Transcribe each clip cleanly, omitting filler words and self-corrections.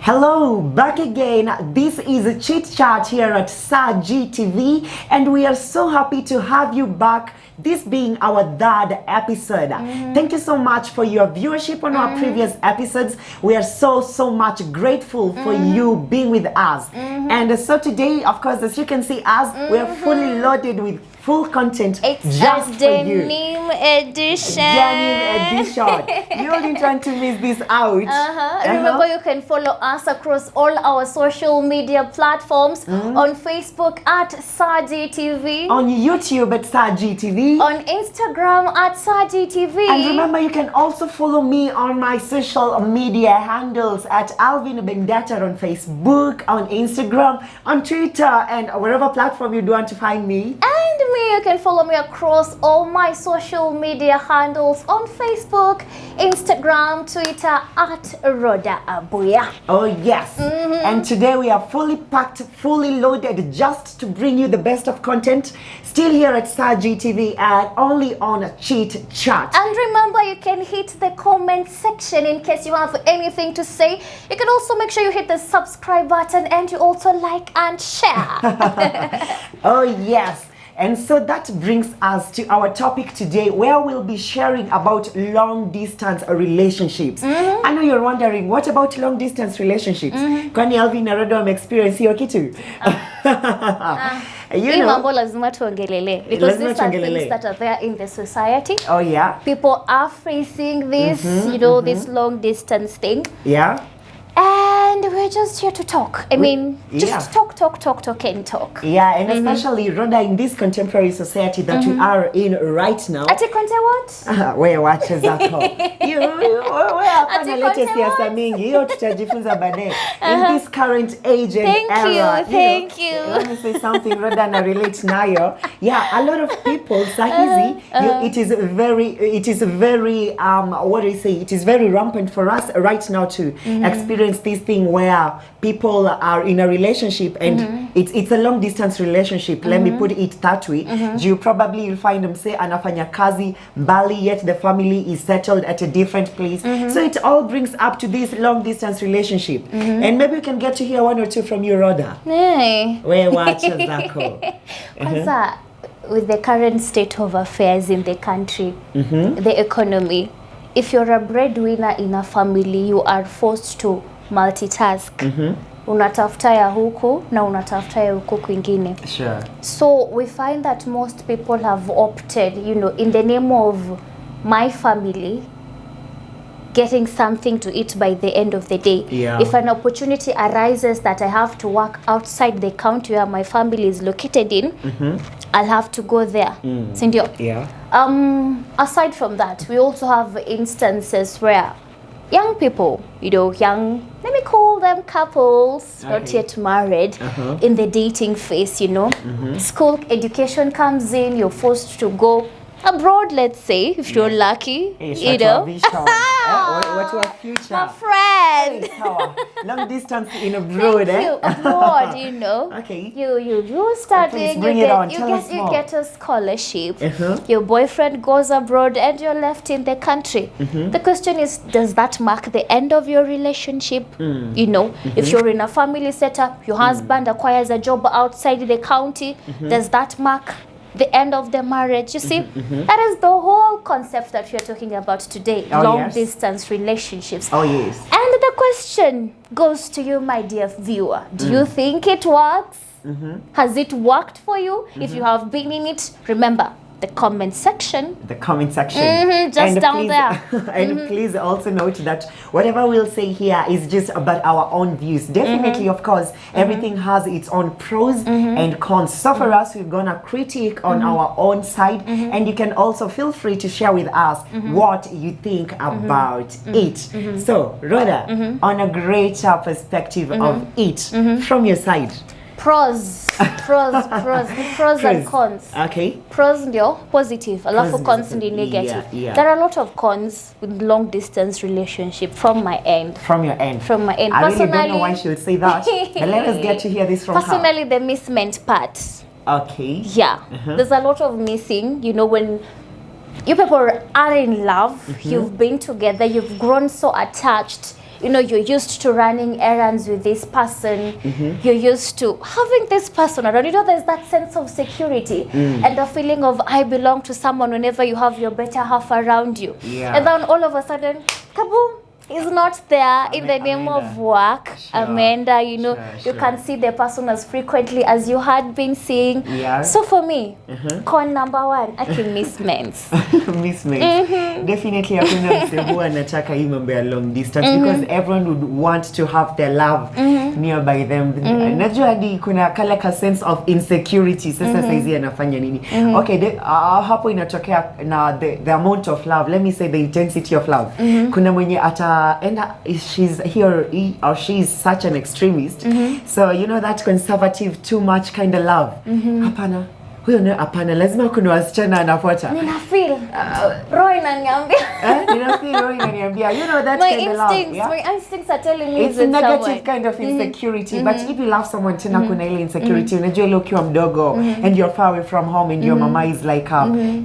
Hello, back again. This is a Chit Chat here at Saji TV, and we are so happy to have you back. This being our third episode. Thank you so much for your viewership on our previous episodes. We are so much grateful for you being with us. And so today, of course, as you can see us, we are fully loaded with full content just for you. Denim edition. Denim edition. You didn't want to miss this out. Remember, you can follow us across all our social media platforms on Facebook at Saji TV, On YouTube at Saji TV. on Instagram at Saji TV. And remember, you can also follow me on my social media handles at Alvin Bendetta on Facebook, on Instagram, on Twitter, and wherever platform you want to find me. And me, you can follow me across all my social media handles on Facebook, Instagram, Twitter at Rhoda Abuya. Oh yes. And today we are fully packed, fully loaded just to bring you the best of content. Still here at Saji TV and only on Chit Chat. And remember, you can hit the comment section in case you have anything to say. You can also make sure you hit the subscribe button and you also like and share. Oh yes. And so that brings us to our topic today, where we'll be sharing about long distance relationships. I know you're wondering, what about long distance relationships? Kwani Alvin na Rhoda experience hiyo kitu? You Hii know. mambo lazima tuongelele because Lazima these are tuongelele. things that are there in the society. Oh yeah. People are facing this, this long distance thing. Yeah. And we're just here to talk. I mean, just talk and talk. Yeah, and especially Rhoda, in this contemporary society that we are in right now. Ati konte what? Wewe wacha zako. Wewe hapa Ati nalete konte siasa what? mingi. Hiyo tutajifunza baadaye. In this current age and Thank era. you, thank you. Let me say something Rhoda na relate nayo. Yeah, a lot of people sahizi, it is very what do you say? It is very rampant for us right now to experience this thing where people are in a relationship and it's a long distance relationship. Let me put it that way. You probably will find them say anafanya kazi mbali, yet the family is settled at a different place. So it all brings up to this long distance relationship. And maybe we can get to hear one or two from you, Rhoda. Hey. Wewe wacha zako. Kwanza, with the current state of affairs in the country, the economy, if you're a breadwinner in a family, you are forced to multitask. Unatafuta ya huku na unatafuta ya huku kwingine. Sure. So we find that most people have opted, in the name of my family, getting something to eat by the end of the day. Yeah. If an opportunity arises that I have to work outside the county where my family is located in, I'll have to go there. Sindio? Yeah. Aside from that, we also have instances where young people, let me call them couples, not yet married, in the dating phase, School education comes in, you're forced to go abroad, let's say, if you're lucky, What's your future? My friend. Long distance in abroad, Thank you. Abroad, Okay. You studying, bring you it on. get, Tell us more. you get a scholarship. Your boyfriend goes abroad and you're left in the country. The question is, does that mark the end of your relationship? If you're in a family setup, your husband acquires a job outside the county, does that mark the end of the marriage? You see, that is the whole concept that we are talking about today. Long distance relationships. Oh yes. And the question goes to you, my dear viewer. Do you think it works? Has it worked for you? If you have been in it, remember the comment section. The comment section. Just And down please, there. And please also note that whatever we'll say here is just about our own views. Definitely, of course, everything has its own pros and cons. So for us, we're gonna critique on our own side, and you can also feel free to share with us what you think about it. So, Rhoda, on a greater perspective of it, from your side. Pros and cons. Okay. Pros ndio positive, alafu Pros cons ndio ndio negative. yeah. There are a lot of cons with long distance relationship from my end. From your end. From my end. I really don't know why she would say that. But let us get to hear this from her. Personally, the mismeant part. Okay. Yeah. There's a lot of missing, when you people are in love, you've been together, you've grown so attached, you know, you're used to running errands with this person, you're used to having this person around, you know, there's that sense of security and the feeling of I belong to someone whenever you have your better half around you. Yeah. And then all of a sudden, kaboom, is not there in the name of work. Sure. Amanda, you know, Sure. you can see the person as frequently as you had been seeing. Yeah. So for me, con number one, I can miss men's. Miss Mates. Definitely hakuna mse huwa anataka hii mambo ya long distance because everyone would want to have their love nearby them. Najua hadi kuna kale ka sense of insecurity sasa saizi anafanya nini. Okay, hapo inatokea na the amount of love, let me say the intensity of love. Kuna mwenye enda he or she is such an extremist. So you know that conservative too much kind of love. Hapana. Huyo na hapana, lazima kuna wasichana anafuata. Nina feel roho inaniambia. Nina feel roho inaniambia. You know that My kind of love. Yeah? My instincts are telling me It's a negative someone. kind of insecurity, but if you love someone tena kuna ile insecurity, unajua ile ukiwa mdogo and you're far away from home and your mama is like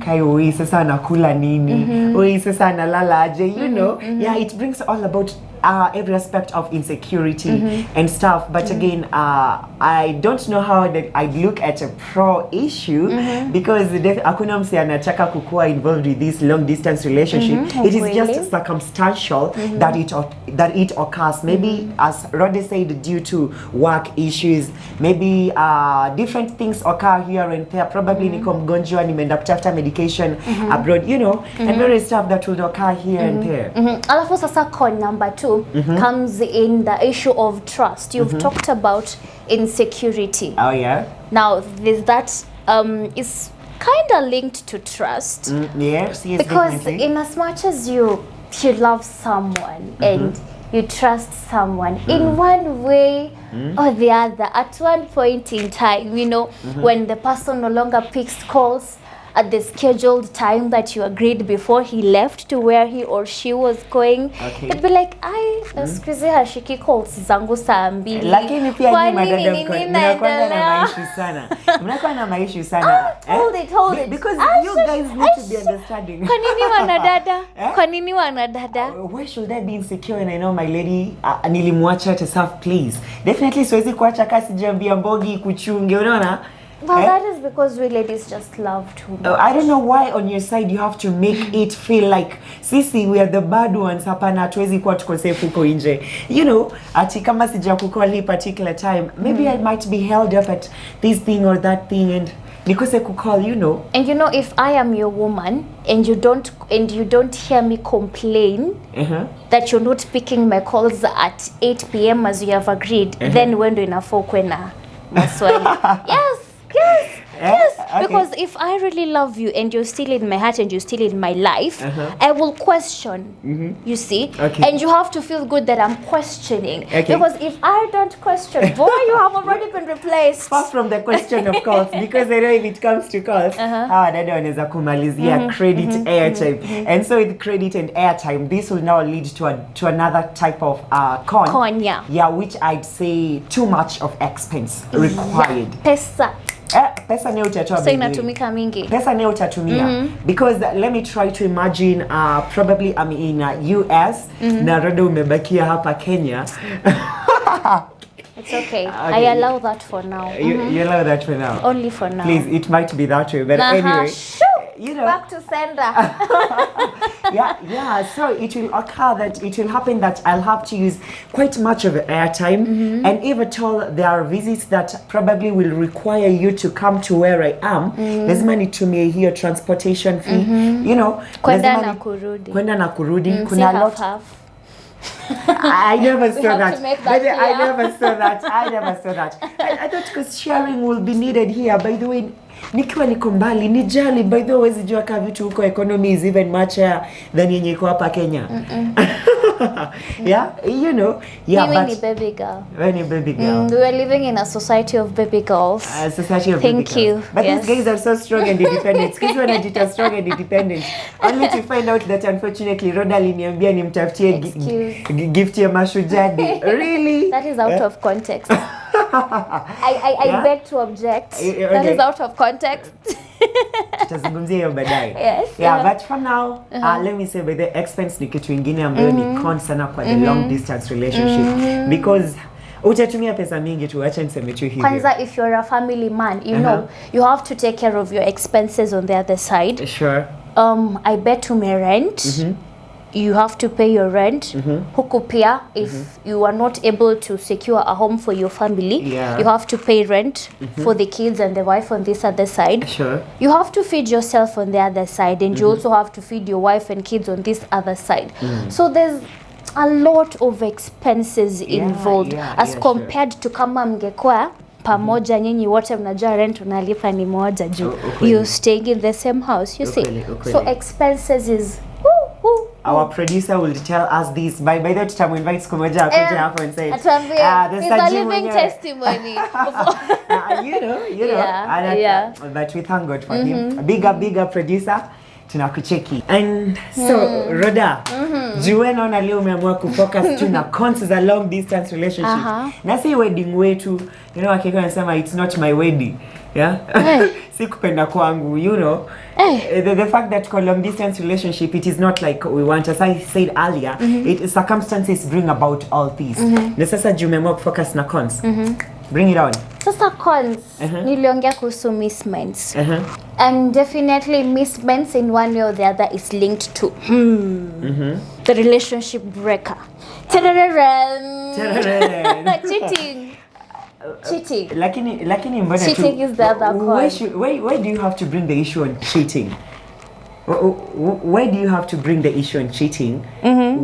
kai oi sasa anakula nini? Oi sasa analala aje? You know, yeah, it brings all about every aspect of insecurity and stuff, but again I don't know how that I'd look at a pro issue because hakuna mse anataka kukua involved with this long distance relationship. It is just circumstantial that it occurs, maybe as Rode said, due to work issues, maybe different things occur here and there, probably niko mgonjwa nimeenda kutafuta medication abroad, you know, and various stuff that will occur here and there. Alafu sasa con number two comes in the issue of trust. You've talked about insecurity. Oh yeah. Now there's that is kind of linked to trust. Yes, Because definitely. in as much as you love someone and you trust someone in one way or the other, at one point in time, you know, when the person no longer picks calls at the scheduled time that you agreed before he left to where he or she was going, it'd be like, siku hizi hashiki calls zangu saa mbili. Lakini pia Kwa nyinyi madada nini mnakuwa na inaendelea? maishu sana. Mnakuwa na maishu sana. Hold it. Because you guys need to be understanding. Kwa nini wanadada? Kwa nini wanadada? Why should I be insecure when I know my lady nilimwacha to serve please? Definitely siwezi kuacha kasi jambia mbogi kuchunge, unaona? Well, that is because we ladies just love too much. I don't know why on your side you have to make it feel like sisi we are the bad ones, hapana hatuwezi kuwa tuko safe huko nje. You know, ati kama sija kucall particular time, maybe I might be held up at this thing or that thing and nikose kucall, you know. And you know, if I am your woman and you don't hear me complain that you're not picking my calls at 8 p.m. as you have agreed, then when do inafaa ukwe na maswali? Yes, Okay. because if I really love you and you're still in my heart and you're still in my life, I will question, you see, Okay. and you have to feel good that I'm questioning. Okay. Because if I don't question, boy, you have already been replaced. Far from the question of calls, because I know if it comes to calls, dada wanaweza kumalizia credit airtime. And so with credit and airtime, this will now lead to another type of con. Con, yeah. Yeah, which I'd say too much of expense required. Pesa. Pesa ni utatoa So baby. inatumika mingi. Pesa ni utatumia. Because let me try to imagine probably I'm in US na Rhoda umebakia hapa Kenya. It's okay. I allow that for now. You allow that for now. Only for now. Please, it might be that way, but anyway. You know, back to sender. yeah. So it will occur that it will happen that I'll have to use quite much of airtime, and if at all there are visits that probably will require you to come to where I am, lazima nitumie hiyo transportation fee. You know, Kwenda na kurudi. Kwenda na kurudi. Kuna lot. I never saw have that. to make that I clear. never saw that. I thought because sharing will be needed here. By the way, nikiwa niko mbali nijali, by the way huwezi jua kama vitu huko economy is even much higher than yenye iko hapa Kenya. Yeah, you know. Yeah, Mimi but ni baby girl. when you baby girl. We are living in a society of baby girls. Society of Thank baby you. girls. But Yes. these guys are so strong and independent. Kids wanajita strong and independent. Only to find out that unfortunately Rhoda aliniambia nimtafutie gift ya mashujaa day. Really? That is out of context. I beg to object. That Okay. is out of context. tutazungumzia hiyo baadaye. Yes, Yeah, but for now, let me say by the expense ni kitu ingine ambayo ni con sana kwa the long distance relationship because utatumia pesa mingi tu, acha niseme tu hivyo. Kwanza, if you're a family man, you know, you have to take care of your expenses on the other side. Sure. I bet you may rent. You have to pay your rent. Huku pia, if you are not able to secure a home for your family, you have to pay rent for the kids and the wife on this other side. Sure. You have to feed yourself on the other side, and you also have to feed your wife and kids on this other side. So there's a lot of expenses involved as compared to kama mngekuwa pamoja nyinyi wote mnajua rent unalipa ni moja juu. You staying in the same house, you see. So expenses is our producer will tell us this by the time we invite Kumoja akuja hapo and say it's a living testimony. you know, but we thank God for him. Big up producer, tunakucheki. And so Rhoda, juwe naona leo umeamua kufocus tu na cons za long distance relationship. Na si wedding wetu, you know, akiko anasema it's not my wedding. Yeah. Si kupenda kwangu, you know. The fact that for long distance relationship, it is not like we want, as I said earlier, circumstances bring about all these. Na sasa jumeamua kufocus na cons. Bring it on. Sasa cons, niliongea kuhusu mismatch. And definitely mismatch in one way or the other is linked to the relationship breaker. Cheating. Lakini mbona cheating is the other cause. Why do you have to bring the issue on cheating? Why do you have to bring the issue on cheating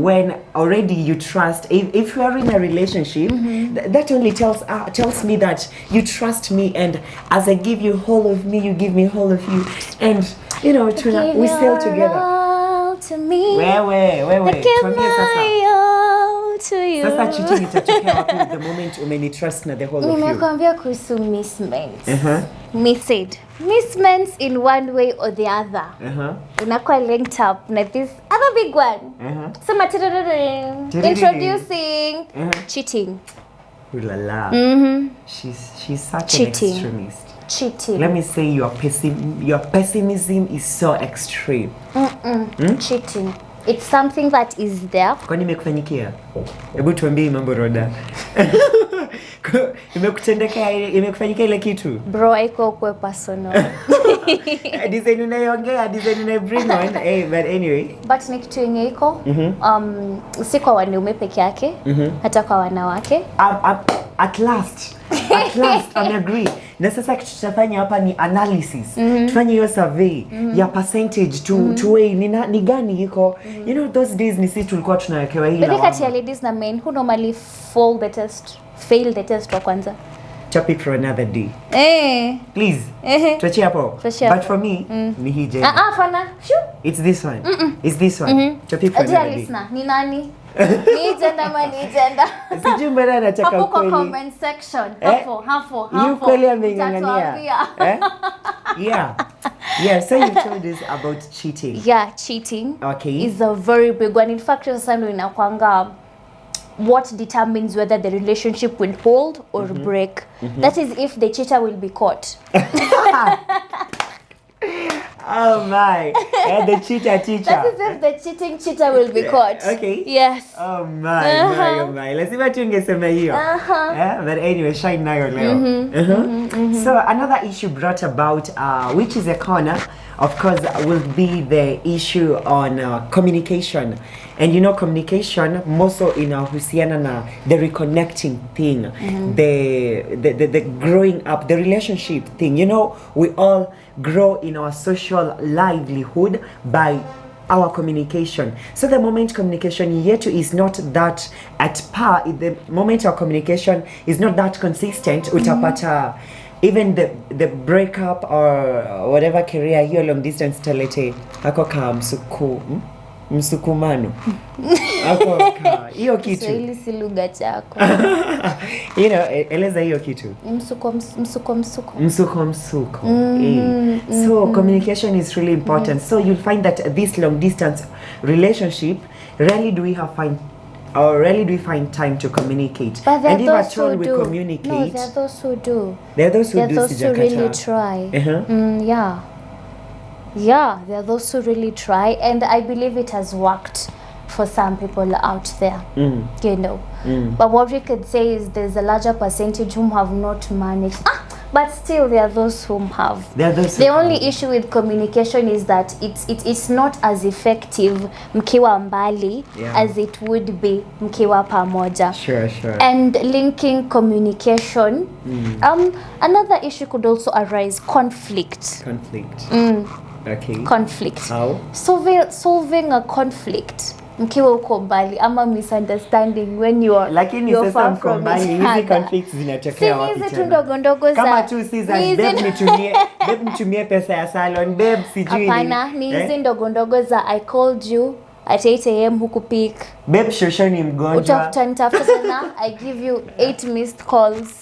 when already you trust? If you are in a relationship, that only tells me that you trust me, and as I give you whole of me, you give me whole of you, and you know we sail together. To me. Wait. To you. Sasa cheating itatokea wapi the moment umenitrust na the whole of you? Nimekwambia kuhusu mismatch. Mismatch in one way or the other. Unakuwa linked up na this other big one. Sema introducing cheating. Ulala. She's such cheating. an extremist. Cheating. Let me say your pessimism is so extreme. Cheating. It's something that is there. Kwani imekufanyikia? Hebu tuambie mambo Rhoda. Imekufanyikia ile kitu? Bro, haiko kwa personal. Design unayoongea, design una bring on. But anyway. But ni kitu yenye iko si kwa wanaume peke yake, hata kwa wanawake. At last I agree. Na sasa kitu tutafanya hapa ni analysis. Tufanye hiyo survey ya percentage to weigh ni gani iko. You know those days ni sisi tulikuwa tunawekewa hii. But kati ya ladies na men who normally fail the test wa kwanza. Topic for another day. Please. Tuachie hapo. But for me ni hii je. Fana. It's this one. It's this one. Topic for another day. Listener, ni nani? Ni gender. Sijui mbona anataka kweli. Hapo kwa comment section. Hapo. You kweli amengangania. Yeah, so you told us about cheating. Yeah, cheating okay. is a very big one. In fact, sasa ndio inakwanga what determines whether the relationship will hold or break. That is if the cheater will be caught. Oh my. The cheater. That is if the cheating cheater will be caught. Okay. Yes. Oh my. Lazima tungesema hiyo. But anyway, shine nayo leo. So another issue brought about, which is a corner, of course, will be the issue on communication. And you know, communication more so inahusiana na the reconnecting thing, the growing up, the relationship thing. You know, we all grow in our social livelihood by our communication. So the moment communication yetu is not that at par, the moment our communication is not that consistent, utapata even the breakup or whatever career hiyo long distance talete hako ka msukumano hako ka hiyo kitu. Swahili si lugha chako. You know, eleza hiyo kitu. Msuko. So communication is really important. So you'll find that this long distance relationship, rarely do we find time to communicate. But and if at all we communicate, no, there are those who do. There are those who really try. Yeah. Yeah, there are those who really try, and I believe it has worked for some people out there. You know. But what we could say is there's a larger percentage whom have not managed. But still, there are those whom have. The only issue with communication is that it's not as effective mkiwa mbali as it would be mkiwa pamoja. Sure. And linking communication. Another issue could also arise: conflict. Okay. Conflict. How? Solving a conflict mkiwa uko mbali ama misunderstanding when you're far from each other. Conflicts zinatokea wapi tena? Hizi tu ndogo ndogo za kama tu season babe nitumie pesa ya salon babe sijui. Hapana, ni hizi ndogo ndogo za I called you at 8 am hukupick. Babe shosho ni mgonjwa. Utafuta sana I give you 8 missed calls.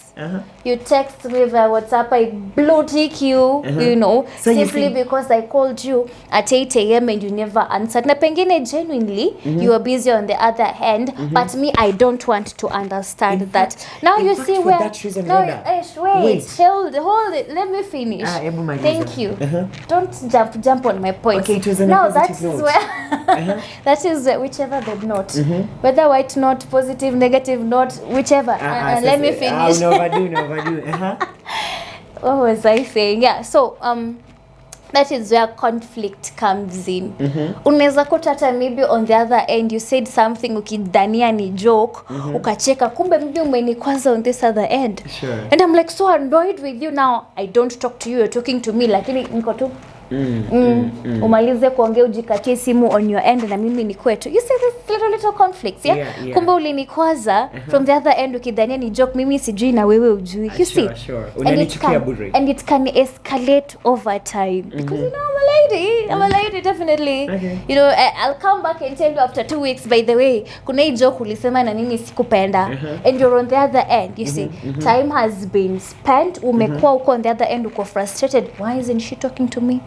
You text me via WhatsApp, I blue tick you, you know, so simply because I called you at 8 am and you never answered. Na pengine genuinely you are busy on the other hand, but me I don't want to understand that. Now you see where that reason, wait, hold it, let me finish. Thank you. Don't jump on my point. Okay, it was now that's where that is whichever the note, whether white note, positive, negative note, whichever. Let me finish. No overdo. What was I saying? Yeah, so that is where conflict comes in. Unaweza kuta hata maybe on the other end you said something ukidhania ni joke, ukacheka kumbe maybe umenikwaza on this other end. Sure. And I'm like so annoyed with you now. I don't talk to you, you're talking to me, lakini niko tu umalize kuongea ujikatie simu on your end na mimi ni kwetu. You see this little conflicts, yeah? Kumbe ulinikwaza from the other end ukidhania ni joke, mimi sijui na wewe ujui. You see? Sure. Unanichukia bure. And it can escalate over time because you know I'm a lady definitely. Okay. You know, I'll come back and tell you after 2 weeks, by the way, kuna hii joke ulisema na mimi sikupenda. And you're on the other end, you see. Time has been spent, umekuwa uko on the other end, uko frustrated. Why isn't she talking to me?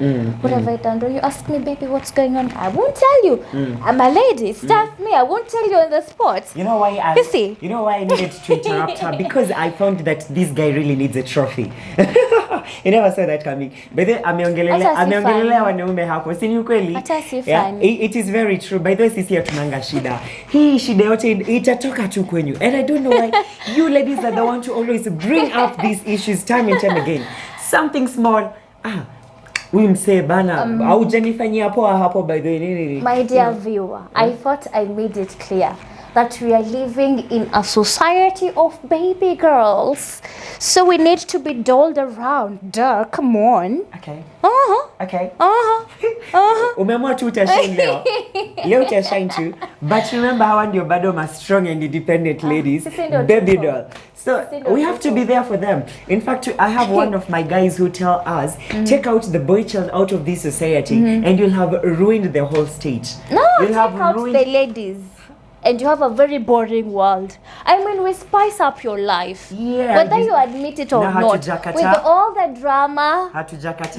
What have I done? You ask me, baby, what's going on? I won't tell you. I'm a lady. Stuff me. I won't tell you on the spot. You know why you see? You know why I needed to interrupt her? Because I found that this guy really needs a trophy. You never saw that coming. But then ameongelelea wanaume hapo. Si ni ukweli? Hata si funny. It is very true. By the way, sisi hatunanga shida. Hii shida yote itatoka tu kwenyu. And I don't know why you ladies are the one to always bring up these issues time and time again. Something small. We mse bana haujanifanyia poa hapo by the way. My dear viewer, I thought I made it clear that we are living in a society of baby girls. So we need to be dolled around. Duh, come on. Okay. Okay. Umeamua tu utashine leo. Leo utashine too. But remember hawa ndio bado ma strong and independent ladies. Baby doll. So we have to be there for them. In fact, I have one of my guys who tell us, take out the boy child out of this society and you'll have ruined the whole stage. No, you'll take have out the ladies. And you have a very boring world. I mean, we spice up your life. Yeah. Whether you admit it or not. With all the drama,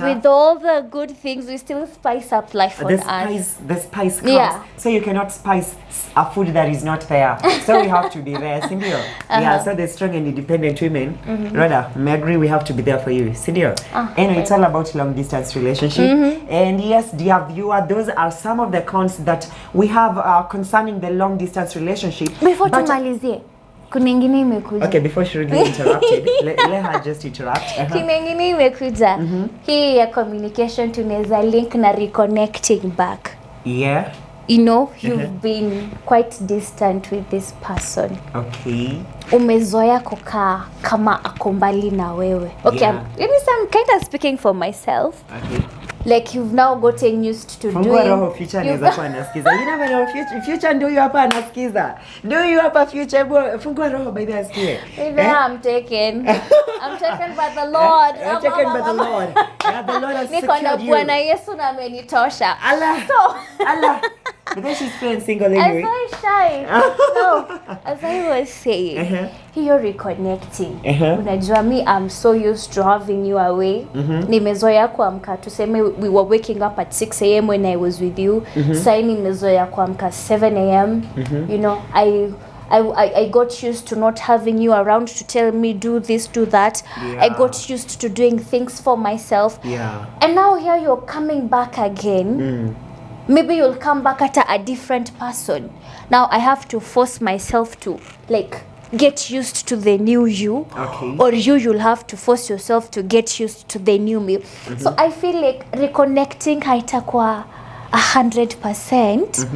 with all the good things, we still spice up life on us. The spice comes. Yeah. So you cannot spice a food that is not there. So we have to be there. Sindio? Yeah, so the strong and independent women, rather, I agree we have to be there for you. Sindio? Anyway, it's all about long distance relationship. And yes, dear viewer, those are some of the cons that we have concerning the long distance relationship. Before tumalizie, kuna ingine imekuja. Okay, before she really interrupted, let her just interrupt. Kuna ingine imekuja. Hii ya communication tunaweza link na reconnecting back. Yeah. You know, you've been quite distant with this person. Okay. Umezoea kukaa kama ako mbali na wewe. Okay, let me say I'm kind of speaking for myself. Okay. Like you've now gotten used to Fungua roho future anaweza kuwa anasikiza. You never know future ndio huyu hapa anasikiza. Ndio huyu hapa future fungua roho by the asikie. I'm taken by the Lord. I'm taken by the Lord. Yeah, the Lord has secured you. Niko na Bwana Yesu na amenitosha. Allah. So, Allah. But then she's feeling single anyway. I'm so shy. No, as I was saying, you're reconnecting. Unajua me, I'm so used to having you away. Nimezoea kuamka, tuseme we were waking up at 6 a.m. when I was with you. Sasa nimezoea kuamka 7 a.m. You know, I got used to not having you around to tell me do this, do that. I got used to doing things for myself. And now here you're coming back again. Maybe you'll come back at a different person. Now I have to force myself to like get used to the new you, or you'll have to force yourself to get used to the new me. So I feel like reconnecting haitakuwa 100%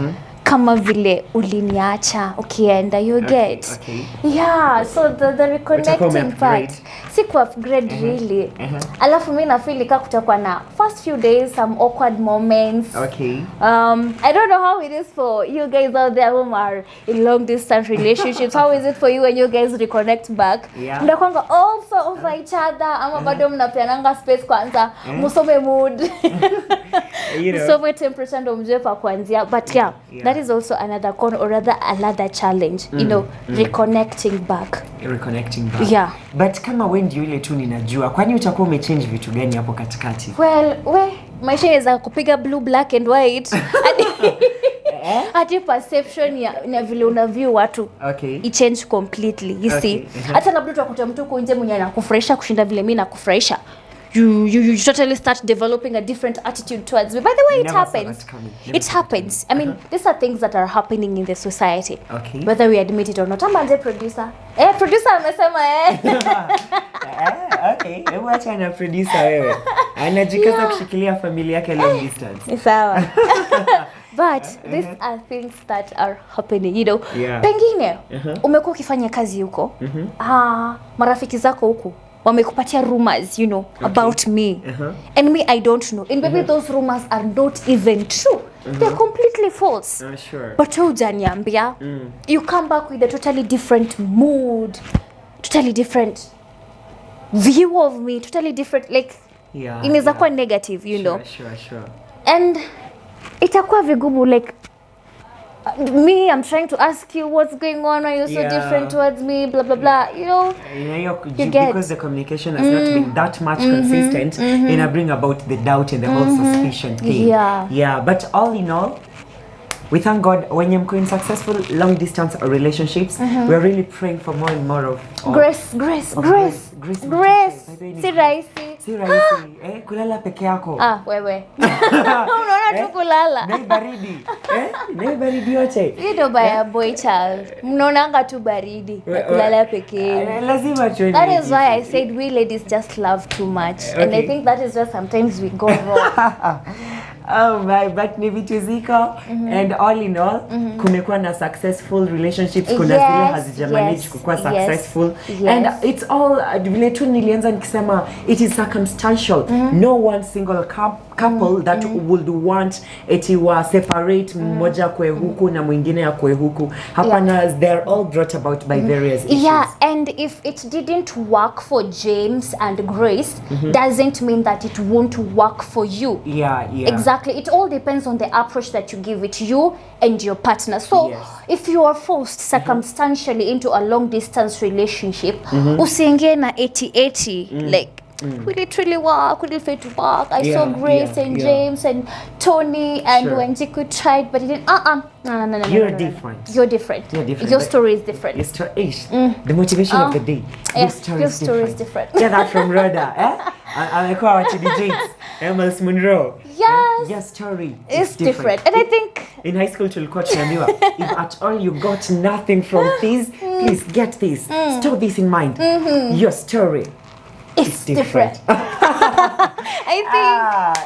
kama vile uliniacha ukienda, you get. Yeah, so the reconnecting part si ku upgrade really. Alafu mimi na feel like kutakuwa na first few days some awkward moments. I don't know how it is for you guys out there who are in long distance relationships. How is it for you when you guys reconnect back? Mnakwanga also over each other ama bado mnapeananga space kwanza musome mood. Musome temperature ndo mjue pa kuanzia. But yeah, that is also another con or rather another challenge, you know, reconnecting back. Yeah. But kama wewe ndio ile tu ninajua, kwani utakuwa umechange vitu gani hapo katikati? Well, maisha inaweza kupiga blue, black and white. Hadi perception ya vile una view watu it change completely, you see. Hata labda utakuta mtu kunje mwenye anakufurahisha kushinda vile mimi nakufurahisha. You totally start developing a different attitude towards me. By the way, it happens. It happens. I mean, these are things that are happening in the society. Whether we admit it or not. I'm a producer. Producer amesema Hebu acha na producer wewe. Anajikaza kushikilia familia yake long distance. Sawa. But these are things that are happening, you know. Pengine umekuwa ukifanya kazi huko. Marafiki zako huko wamekupatia rumors, you know, about me. And me, I don't know. And maybe those rumors are not even true. They're completely false. But hujaniambia. You come back with a totally different mood, totally different view of me, totally different, like, inaweza kuwa negative, you know. And itakuwa vigumu, like, me, I'm trying to ask you what's going on, are you so different towards me, blah blah blah, you know. You get, because the communication has not been that much consistent, and I bring about the doubt and the whole suspicion thing. But all in all, we thank God when you're in successful long distance relationships, we're really praying for more and more of grace. Si rahisi. Kulala peke yako. Wewe. Unaona tu kulala. Nei baridi yote. Ndio baya boy child. Mnaonanga tu baridi na kulala peke. Lazima tuende. That is why I said we ladies just love too much. And I think that is where sometimes we go wrong. Oh my, but ni vitu ziko. And all in all, kumekuwa na successful relationships, kuna zile hazijamanage kukuwa successful. And it's all vile tu nilianza nikisema it is circumstantial. No one single couple that would want eti wa separate mmoja kwe huku na mwingine ya kwe huku. Hapana, they're all brought about by various issues. And if it didn't work for James and Grace, doesn't mean that it won't work for you. Exactly. It all depends on the approach that you give it, you and your partner. So if you are forced circumstantially into a long distance relationship, usiingie na 80-80, like, we literally work, we literally to work. I saw Grace and James and Tony and Wenjiku tried, but it didn't. No. You're different. You're different. Your story is different. Your story is the motivation of the day. Your story is different. Get that from Rhoda, amekuwa wa TDJs, Emmels Munro. Your story is different. And I think in high school tulikuwa tunaambiwa, if at all you got nothing from this, please get this. Store this in mind. Your story. It's different. I think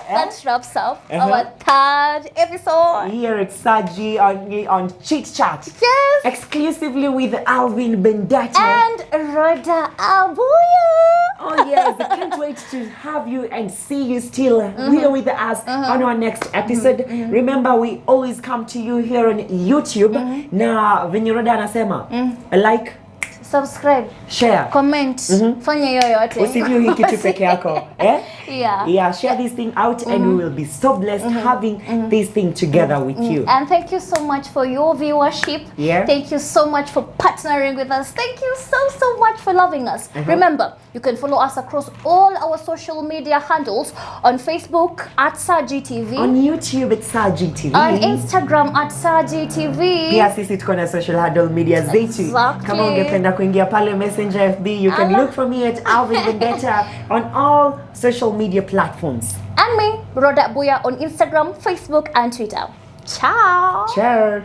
that wraps up our third episode here at Saji on Chit Chat. Exclusively with Alvin Bendata and Rhoda Abuya. Oh yes, I can't wait to have you and see you still here with us on our next episode. Remember, we always come to you here on YouTube. Na venye Rhoda anasema, like, subscribe, share, comment, fanya yoyote. Usivyo hii kitu peke yako. Yeah. Share this thing out, and we will be so blessed having this thing together with you. And thank you so much for your viewership. Yeah. Thank you so much for partnering with us. Thank you so much for loving us. Remember, you can follow us across all our social media handles on Facebook at SajiTV. On YouTube it's SajiTV. On Instagram at SajiTV. Pia sisi tuko na social handle media zetu. Exactly. Kama ungependa kuingia pale Messenger FB, you can look for me at Alvin Vendetta on all social media platforms. And me, Roda Buya, on Instagram, Facebook and Twitter. Ciao. Ciao.